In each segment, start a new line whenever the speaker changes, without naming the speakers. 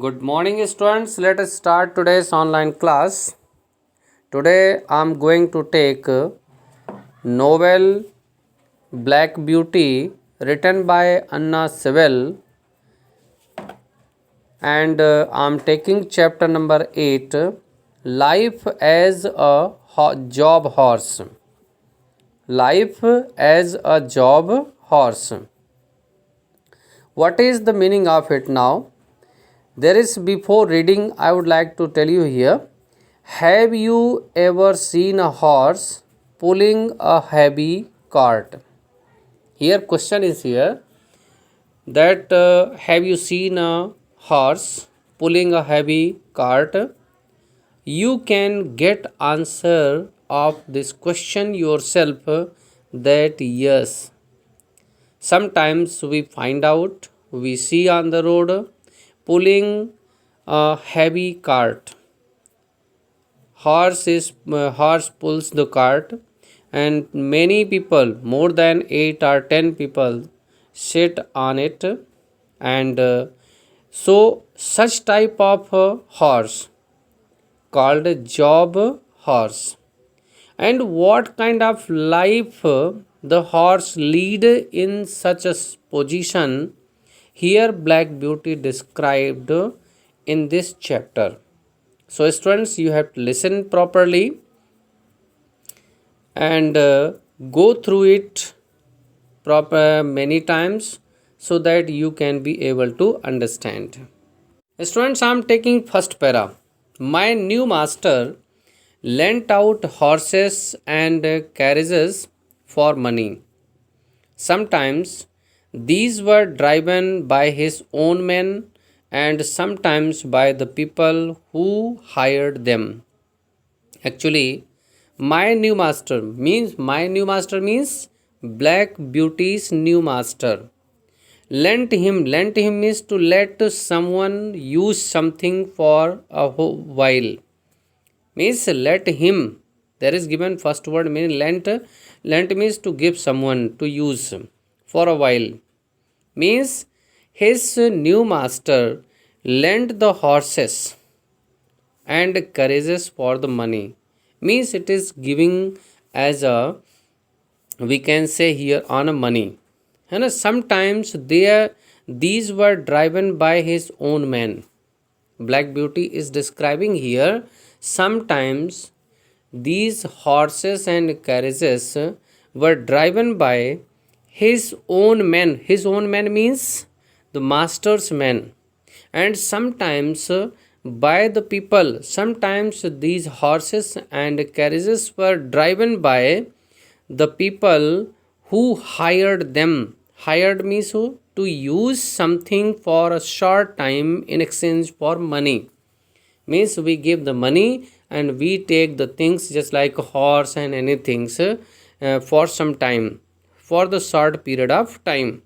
Good morning, students. Let us start today's online class. Today I am going to take novel Black Beauty written by Anna Sewell, and I am taking chapter number 8, Life as a Job Horse. Life as a Job Horse. What is the meaning of it now? There is, before reading, I would like to tell you here. Have you ever seen a horse pulling a heavy cart? Here question is here that have you seen a horse pulling a heavy cart? You can get answer of this question yourself that yes. Sometimes we find out, we see on the road pulling a heavy cart. Horse pulls the cart, and many people, more than 8 or 10 people, sit on it, and so such type of horse called job horse. And what kind of life the horse lead in such a position, here Black Beauty described in this chapter. So students, you have to listen properly and go through it proper many times so that you can be able to understand. Students, I am taking first para. My new master lent out horses and carriages for money. Sometimes these were driven by his own men and sometimes by the people who hired them. Actually, my new master means Black Beauty's new master. Lent him means to let someone use something for a while. Means let him. There is given first word meaning lent. Lent means to give someone to use for a while. Means his new master lent the horses and carriages for the money. Means it is giving as a, we can say here, on a money. And sometimes these were driven by his own men. Black Beauty is describing here, sometimes these horses and carriages were driven by his own men. His own men means the master's men. And sometimes by the people. Sometimes these horses and carriages were driven by the people who hired them. Hired means who? To use something for a short time in exchange for money. Means we give the money and we take the things just like a horse and anything for some time, for the short period of time.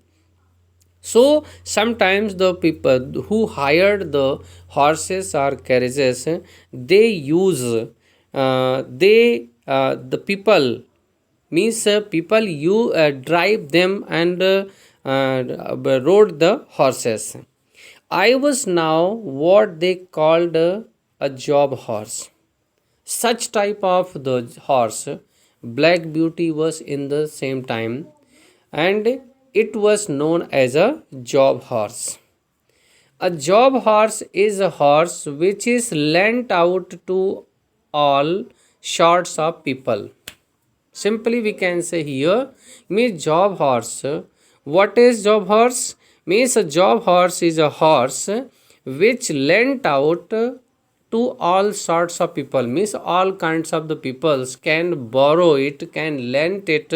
So sometimes the people who hired the horses or carriages, they use the people means people you drive them and rode the horses. I was now what they called a job horse. Such type of the horse, Black Beauty was in the same time, and it was known as a job horse. A job horse is a horse which is lent out to all sorts of people. Simply we can say here, means job horse. What is job horse? Means a job horse is a horse which lent out to all sorts of people. Means all kinds of the peoples can borrow it, can lend it,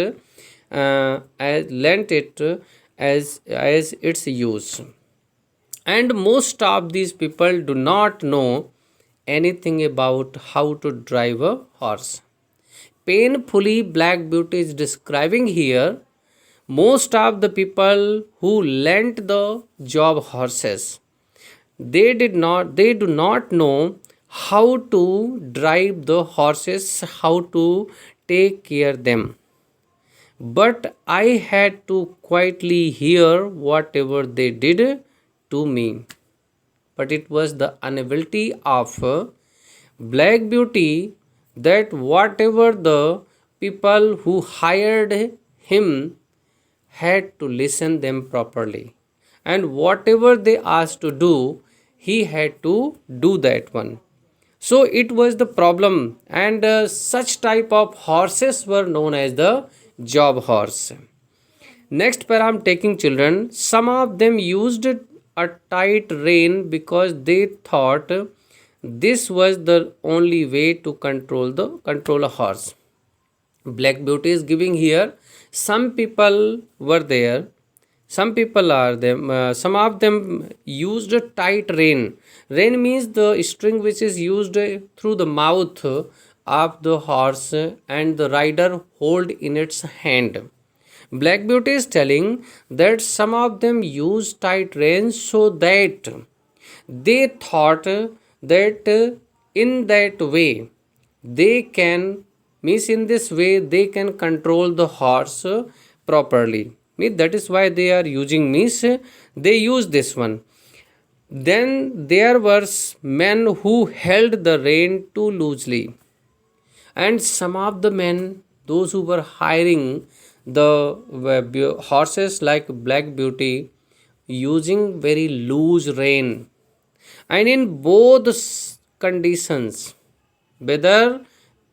as its use. And most of these people do not know anything about how to drive a horse. Painfully, Black Beauty is describing here, most of the people who lent the job horses, they do not know how to drive the horses, how to take care them. But I had to quietly hear whatever they did to me. but it was the inability of Black Beauty that whatever the people who hired him had to listen them properly, and whatever they asked to do, he had to do that one. So it was the problem, and such type of horses were known as the job horse. Next pair I'm taking children. Some of them used a tight rein because they thought this was the only way to control a horse. Black Beauty is giving here. Some people were there. Some people are them. Some of them used a tight rein. Rein means the string which is used through the mouth of the horse and the rider hold in its hand. Black Beauty is telling that some of them use tight reins so that they thought that in that way they can means in this way they can control the horse properly. Means that is why they are using means they use this one. Then there were men who held the rein too loosely, and some of the men, those who were hiring the horses like Black Beauty, using very loose rein, and in both conditions, whether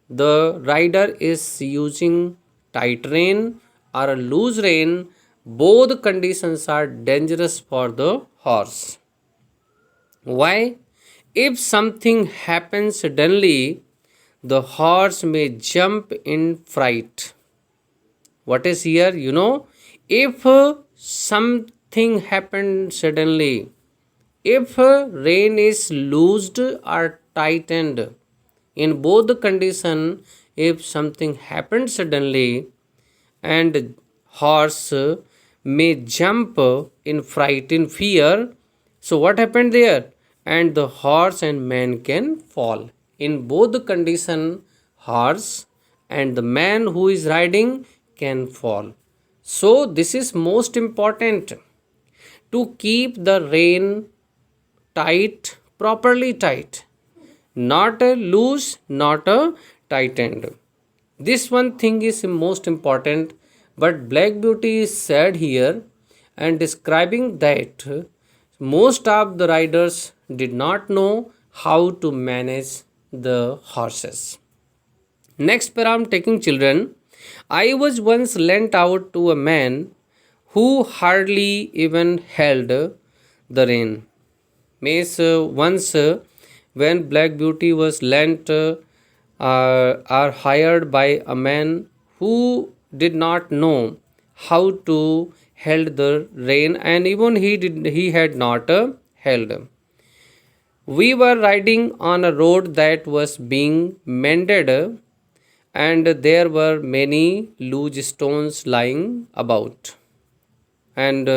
the rider is using tight rein or a loose rein, both conditions are dangerous for the horse. Why? If something happens suddenly, the horse may jump in fright. What is here? If something happened suddenly, if rein is loosed or tightened, in both the condition, if something happened suddenly, and horse may jump in fright, in fear, so what happened there? And the horse and man can fall. In both the condition, horse and the man who is riding can fall. So this is most important, to keep the rein tight, properly tight, not a loose, not a tightened. This one thing is most important, but Black Beauty is said here and describing that most of the riders did not know how to manage the horses. Next pair I'm taking children. I was once lent out to a man who hardly even held the rein. Means once when Black Beauty was lent or hired by a man who did not know how to held the rein, and even he had not held. We were riding on a road that was being mended, and there were many loose stones lying about. And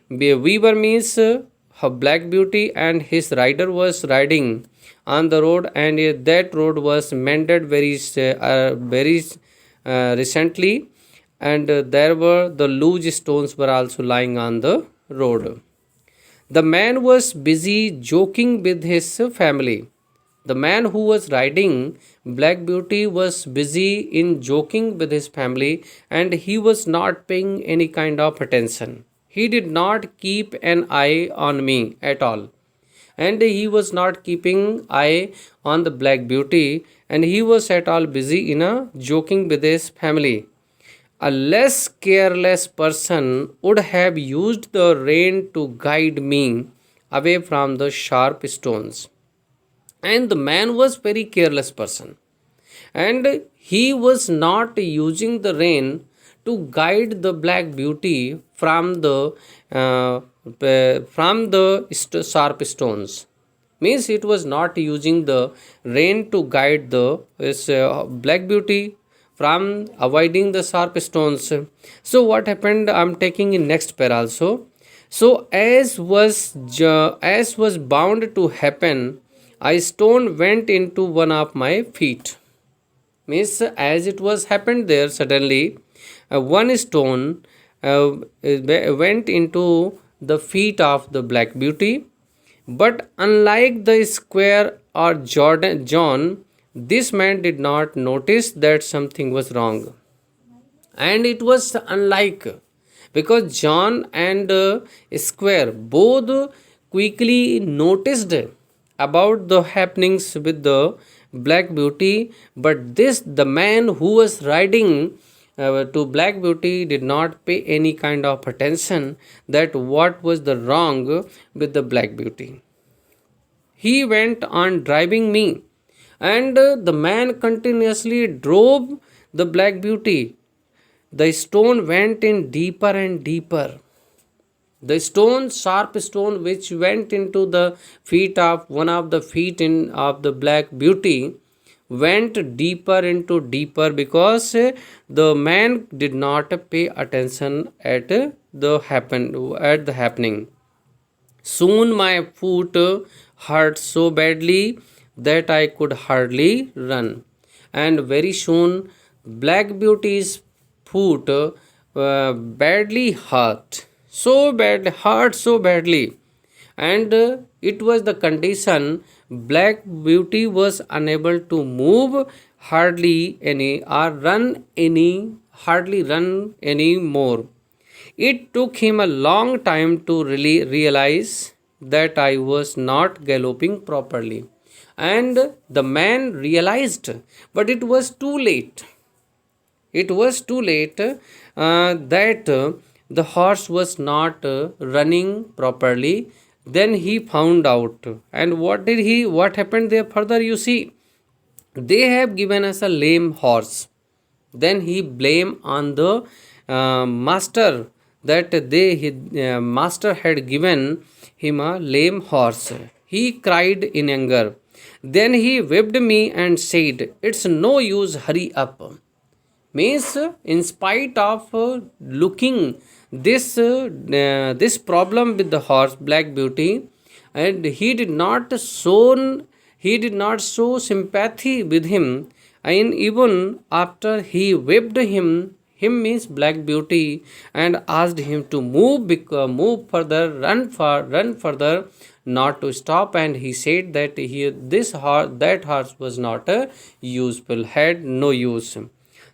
Weaver means her Black Beauty and his rider was riding on the road, and that road was mended very recently, and there were the loose stones were also lying on the road. The man was busy joking with his family. The man who was riding Black Beauty was busy in joking with his family, and he was not paying any kind of attention. He did not keep an eye on me at all. And he was not keeping eye on the Black Beauty, and he was at all busy in a joking with his family. A less careless person would have used the rein to guide me away from the sharp stones. And the man was very careless person, and he was not using the rein to guide the Black Beauty from the sharp stones. Means it was not using the rein to guide the Black Beauty from avoiding the sharp stones. So what happened? I'm taking in next pair also. So as was bound to happen, a stone went into one of my feet. Means as it was happened there suddenly, one stone went into the feet of the Black Beauty, But unlike the square or John, this man did not notice that something was wrong. And it was unlike, because John and Square both quickly noticed about the happenings with the Black Beauty, but this the man who was riding to Black Beauty did not pay any kind of attention that what was the wrong with the Black Beauty. He went on driving me, and the man continuously drove the Black Beauty. The stone went in deeper and deeper. The stone, sharp stone, which went into the feet of one of the feet in of the Black Beauty, went deeper into deeper, because the man did not pay attention at the happening. Soon my foot hurt so badly that I could hardly run, and very soon Black Beauty's foot badly hurt so badly, and it was the condition. Black Beauty was unable to move hardly run any more. It took him a long time to really realize that I was not galloping properly. And the man realized, but it was too late. It was too late that the horse was not running properly. Then he found out. And what happened there further? You see, they have given us a lame horse. Then he blame on the master, that master had given him a lame horse. He cried in anger. Then he whipped me and said, "It's no use, hurry up." Means, in spite of looking this problem with the horse Black Beauty, and he did not show sympathy with him, and even after he whipped him means Black Beauty, and asked him to move further, run further, not to stop, and he said that that horse was not useful, had no use.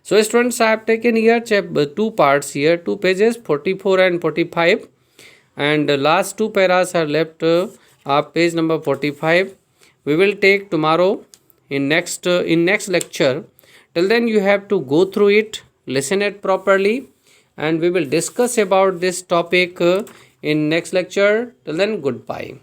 So students, I have taken here two parts here, two pages, 44 and 45, and the last two paras are left of page number 45. We will take tomorrow in next lecture. Till then, you have to go through it, listen it properly, and we will discuss about this topic in next lecture. Till then, goodbye.